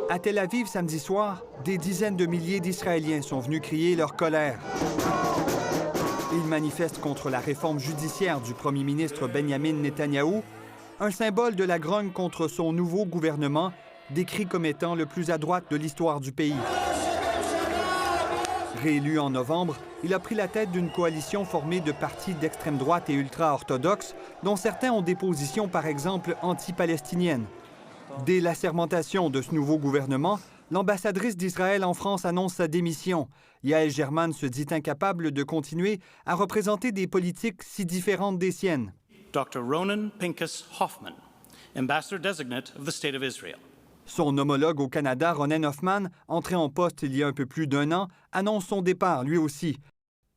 À Tel Aviv, samedi soir, des dizaines de milliers d'Israéliens sont venus crier leur colère. Ils manifestent contre la réforme judiciaire du premier ministre Benjamin Netanyahou, un symbole de la grogne contre son nouveau gouvernement, décrit comme étant le plus à droite de l'histoire du pays. Réélu en novembre, il a pris la tête d'une coalition formée de partis d'extrême droite et ultra-orthodoxes, dont certains ont des positions, par exemple, anti-palestiniennes. Dès l'assermentation de ce nouveau gouvernement, l'ambassadrice d'Israël en France annonce sa démission. Yael German se dit incapable de continuer à représenter des politiques si différentes des siennes. Dr. Ronan Pincus Hoffman, ambassador designate of the State of Israel. Son homologue au Canada, Ronen Hoffman, entré en poste il y a un peu plus d'un an, annonce son départ, lui aussi.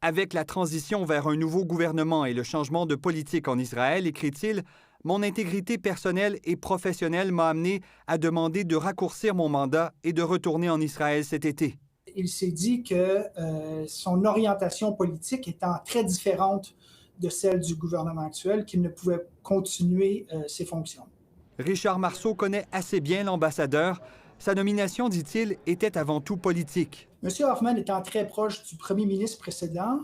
Avec la transition vers un nouveau gouvernement et le changement de politique en Israël, écrit-il, mon intégrité personnelle et professionnelle m'a amené à demander de raccourcir mon mandat et de retourner en Israël cet été. Il s'est dit que son orientation politique étant très différente de celle du gouvernement actuel, qu'il ne pouvait continuer ses fonctions. Richard Marceau connaît assez bien l'ambassadeur. Sa nomination, dit-il, était avant tout politique. M. Hoffman étant très proche du premier ministre précédent,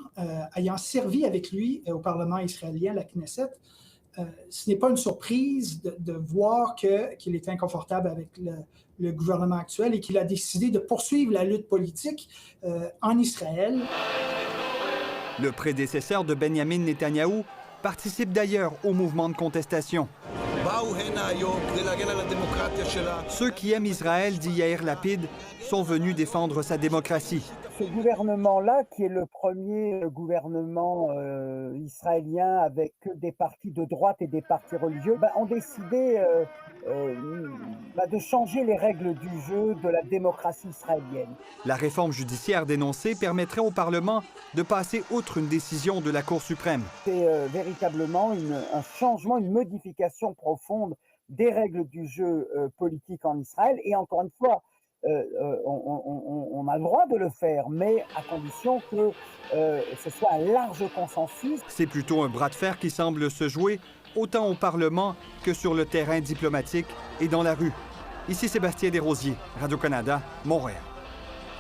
ayant servi avec lui au Parlement israélien, la Knesset, ce n'est pas une surprise de voir qu'il est inconfortable avec le gouvernement actuel et qu'il a décidé de poursuivre la lutte politique en Israël. Le prédécesseur de Benjamin Netanyahou participe d'ailleurs au mouvement de contestation. Ceux qui aiment Israël, dit Yair Lapid, sont venus défendre sa démocratie. Ce gouvernement-là, qui est le premier gouvernement israélien avec des partis de droite et des partis religieux, ont décidé de changer les règles du jeu de la démocratie israélienne. La réforme judiciaire dénoncée permettrait au Parlement de passer outre une décision de la Cour suprême. C'est véritablement un changement, une modification profonde des règles du jeu politique en Israël. Et encore une fois, on a le droit de le faire, mais à condition que ce soit un large consensus. C'est plutôt un bras de fer qui semble se jouer autant au Parlement que sur le terrain diplomatique et dans la rue. Ici Sébastien Desrosiers, Radio-Canada, Montréal.